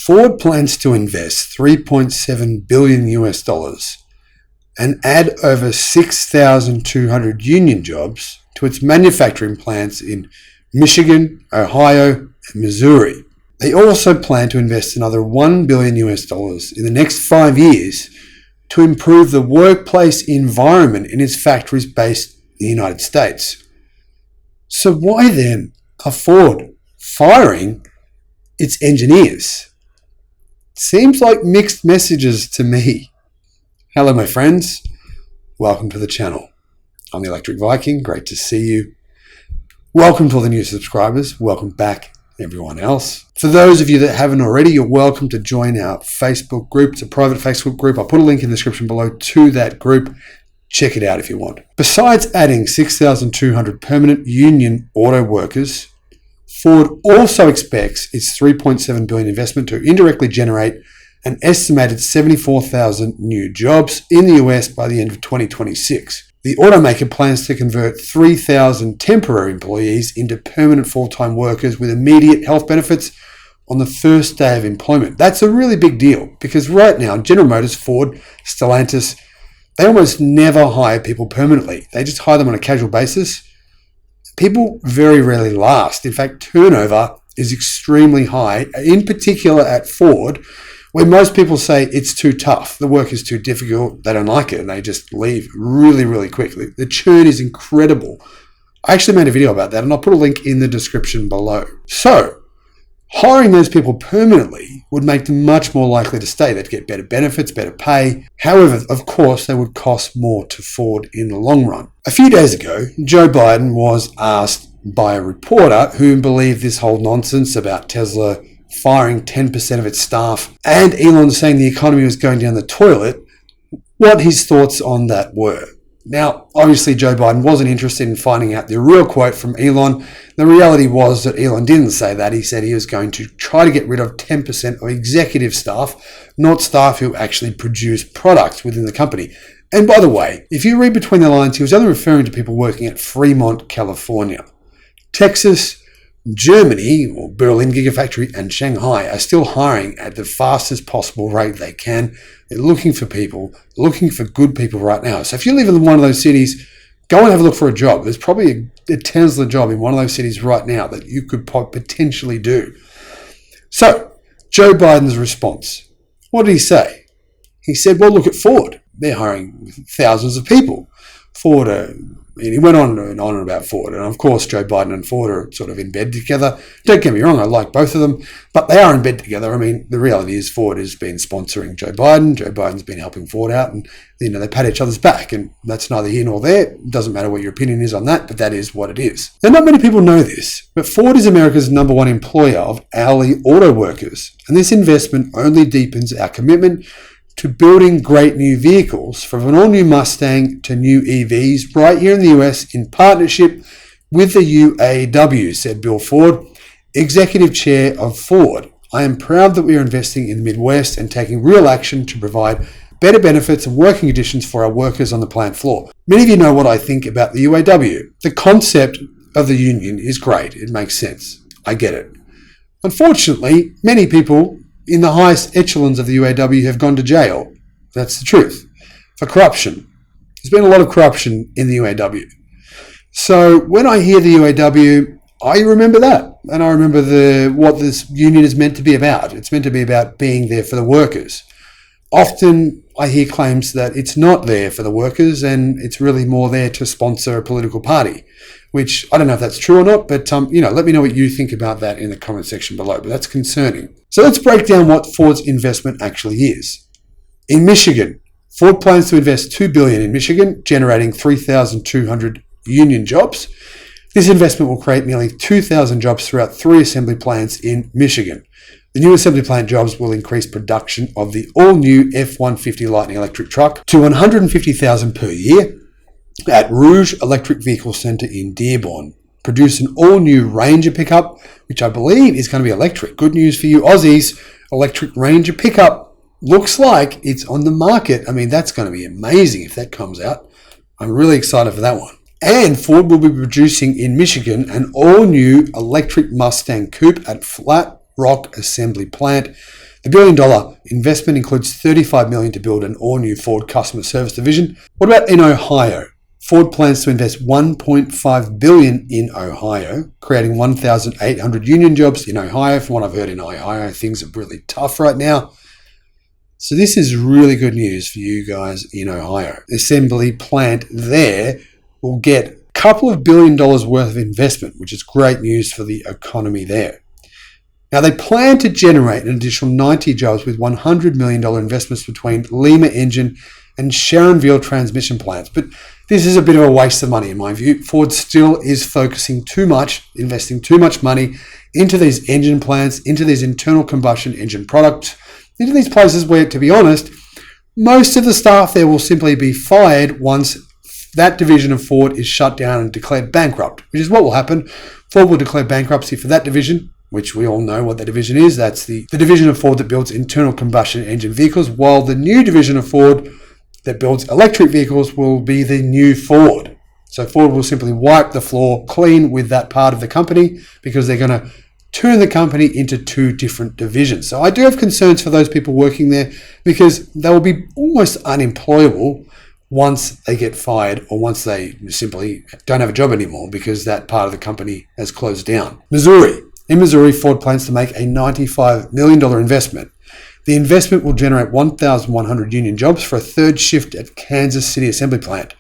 Ford plans to invest $3.7 billion US dollars and add over 6,200 union jobs to its manufacturing plants in Michigan, Ohio, and Missouri. They also plan to invest another $1 billion US dollars in the next 5 years to improve the workplace environment in its factories based in the United States. So why then are Ford firing its engineers? Seems like mixed messages to me. Hello, my friends. Welcome to the channel. I'm the Electric Viking. Great to see you. Welcome to all the new subscribers. Welcome back, everyone else. For those of you that haven't already, you're welcome to join our Facebook group. It's a private Facebook group. I'll put a link in the description below to that group. Check it out if you want. Besides adding 6,200 permanent union auto workers, Ford also expects its $3.7 billion investment to indirectly generate an estimated 74,000 new jobs in the US by the end of 2026. The automaker plans to convert 3,000 temporary employees into permanent full-time workers with immediate health benefits on the first day of employment. That's a really big deal because right now, General Motors, Ford, Stellantis, they almost never hire people permanently. They just hire them on a casual basis. People very rarely last. In fact, turnover is extremely high, in particular at Ford, where most people say it's too tough, the work is too difficult, they don't like it, and they just leave really, really quickly. The churn is incredible. I actually made a video about that, and I'll put a link in the description below. So, hiring those people permanently would make them much more likely to stay. They'd get better benefits, better pay. However, of course, they would cost more to Ford in the long run. A few days ago, Joe Biden was asked by a reporter who believed this whole nonsense about Tesla firing 10% of its staff and Elon saying the economy was going down the toilet, what his thoughts on that were. Now, obviously, Joe Biden wasn't interested in finding out the real quote from Elon. The reality was that Elon didn't say that. He said he was going to try to get rid of 10% of executive staff, not staff who actually produce products within the company. And by the way, if you read between the lines, he was only referring to people working at Fremont, California. Texas, Germany, or Berlin Gigafactory, and Shanghai are still hiring at the fastest possible rate they can. They're looking for people, looking for good people right now. So if you live in one of those cities, go and have a look for a job. There's probably a Tesla job in one of those cities right now that you could potentially do. So, Joe Biden's response. What did he say? He said, well, look at Ford. They're hiring thousands of people. Ford and he went on and on about Ford. And of course, Joe Biden and Ford are sort of in bed together. Don't get me wrong, I like both of them, but they are in bed together. I mean, the reality is Ford has been sponsoring Joe Biden. Joe Biden's been helping Ford out, and they pat each other's back. And that's neither here nor there. It doesn't matter what your opinion is on that, but that is what it is. Now, not many people know this, but Ford is America's #1 employer of hourly auto workers. And this investment only deepens our commitment to building great new vehicles, from an all-new Mustang to new EVs right here in the US in partnership with the UAW, said Bill Ford, Executive Chair of Ford. I am proud that we are investing in the Midwest and taking real action to provide better benefits and working conditions for our workers on the plant floor. Many of you know what I think about the UAW. The concept of the union is great. It makes sense. I get it. Unfortunately, many people in the highest echelons of the UAW have gone to jail. That's the truth. For corruption. There's been a lot of corruption in the UAW. So when I hear the UAW, I remember that. And I remember what this union is meant to be about. It's meant to be about being there for the workers. Often I hear claims that it's not there for the workers and it's really more there to sponsor a political party, which I don't know if that's true or not, but let me know what you think about that in the comment section below. But that's concerning. So let's break down what Ford's investment actually is. In Michigan, Ford plans to invest $2 billion in Michigan, generating 3,200 union jobs. This investment will create nearly 2,000 jobs throughout 3 assembly plants in Michigan. The new assembly plant jobs will increase production of the all-new F-150 Lightning electric truck to 150,000 per year at Rouge Electric Vehicle Center in Dearborn. Produce an all-new Ranger pickup, which I believe is going to be electric. Good news for you Aussies. Electric Ranger pickup looks like it's on the market. I mean, that's going to be amazing if that comes out. I'm really excited for that one. And Ford will be producing in Michigan an all-new electric Mustang Coupe at Flat Rock assembly plant. The $1 billion investment includes $35 million to build an all-new Ford customer service division. What about in Ohio? Ford plans to invest $1.5 billion in Ohio, creating 1,800 union jobs in Ohio. From what I've heard in Ohio, things are really tough right now. So this is really good news for you guys in Ohio. The assembly plant there will get a couple of $1 billion worth of investment, which is great news for the economy there. Now, they plan to generate an additional 90 jobs with $100 million investments between Lima Engine and Sharonville transmission plants. But this is a bit of a waste of money in my view. Ford still is focusing too much, investing too much money into these engine plants, into these internal combustion engine products, into these places where, to be honest, most of the staff there will simply be fired once that division of Ford is shut down and declared bankrupt, which is what will happen. Ford will declare bankruptcy for that division, which we all know what that division is. That's the division of Ford that builds internal combustion engine vehicles, while the new division of Ford that builds electric vehicles will be the new Ford. So Ford will simply wipe the floor clean with that part of the company because they're going to turn the company into two different divisions. So I do have concerns for those people working there because they will be almost unemployable once they get fired or once they simply don't have a job anymore because that part of the company has closed down. Missouri. In Missouri, Ford plans to make a $95 million investment. The investment will generate 1,100 union jobs for a third shift at Kansas City Assembly Plant.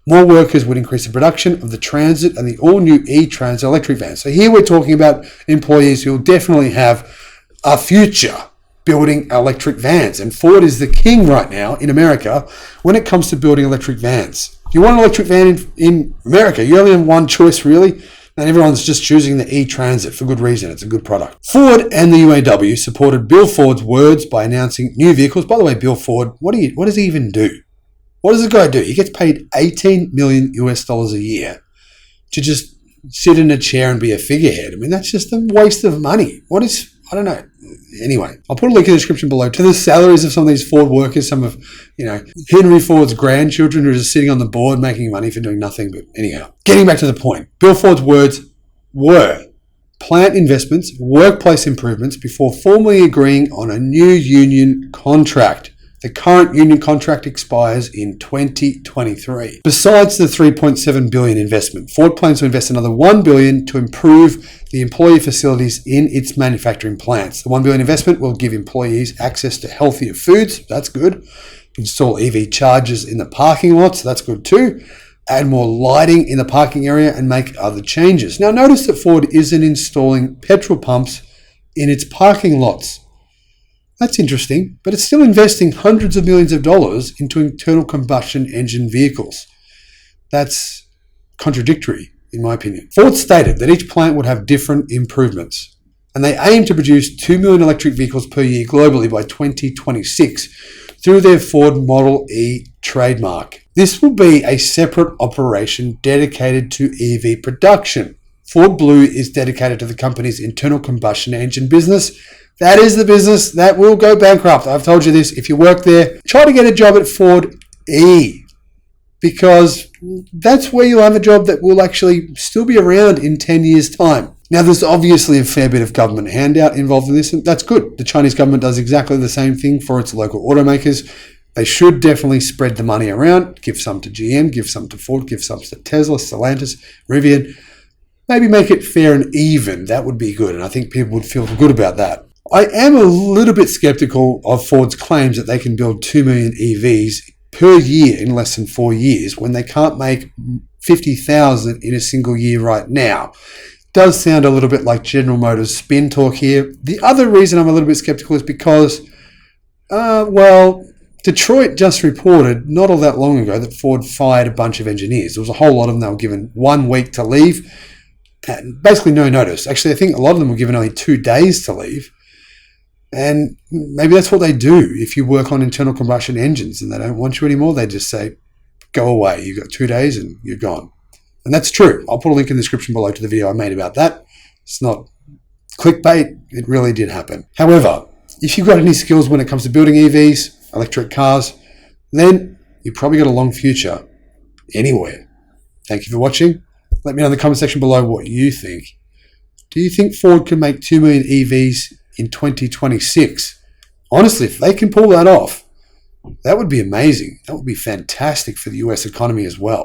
More workers would increase the production of the Transit and the all-new E-Transit electric vans. So here we're talking about employees who will definitely have a future building electric vans. And Ford is the king right now in America when it comes to building electric vans. If you want an electric van in America, you only have one choice really. And everyone's just choosing the E-Transit for good reason. It's a good product. Ford and the UAW supported Bill Ford's words by announcing new vehicles. By the way, Bill Ford, what does he even do? What does the guy do? He gets paid $18 million a year to just sit in a chair and be a figurehead. I mean, that's just a waste of money. I don't know. Anyway, I'll put a link in the description below to the salaries of some of these Ford workers, some of, Henry Ford's grandchildren who are just sitting on the board making money for doing nothing. But anyhow, getting back to the point, Bill Ford's words were plant investments, workplace improvements before formally agreeing on a new union contract. The current union contract expires in 2023. Besides the $3.7 billion investment, Ford plans to invest another $1 billion to improve the employee facilities in its manufacturing plants. The $1 billion investment will give employees access to healthier foods. That's good. Install EV chargers in the parking lots. That's good too. Add more lighting in the parking area and make other changes. Now notice that Ford isn't installing petrol pumps in its parking lots. That's interesting, but it's still investing hundreds of millions of dollars into internal combustion engine vehicles. That's contradictory, in my opinion. Ford stated that each plant would have different improvements, and they aim to produce 2 million electric vehicles per year globally by 2026 through their Ford Model E trademark. This will be a separate operation dedicated to EV production. Ford Blue is dedicated to the company's internal combustion engine business. That is the business that will go bankrupt. I've told you this. If you work there, try to get a job at Ford E, because that's where you'll have a job that will actually still be around in 10 years' time. Now, there's obviously a fair bit of government handout involved in this, and that's good. The Chinese government does exactly the same thing for its local automakers. They should definitely spread the money around, give some to GM, give some to Ford, give some to Tesla, Stellantis, Rivian. Maybe make it fair and even. That would be good, and I think people would feel good about that. I am a little bit skeptical of Ford's claims that they can build 2 million EVs per year in less than 4 years when they can't make 50,000 in a single year right now. Does sound a little bit like General Motors spin talk here. The other reason I'm a little bit skeptical is because, Detroit just reported not all that long ago that Ford fired a bunch of engineers. There was a whole lot of them. They were given 1 week to leave, and basically no notice. Actually, I think a lot of them were given only 2 days to leave. And maybe that's what they do if you work on internal combustion engines and they don't want you anymore. They just say, go away. You've got 2 days and you're gone. And that's true. I'll put a link in the description below to the video I made about that. It's not clickbait. It really did happen. However, if you've got any skills when it comes to building EVs, electric cars, then you've probably got a long future anywhere. Thank you for watching. Let me know in the comment section below what you think. Do you think Ford can make 2 million EVs in 2026. Honestly, if they can pull that off, that would be amazing. That would be fantastic for the US economy as well.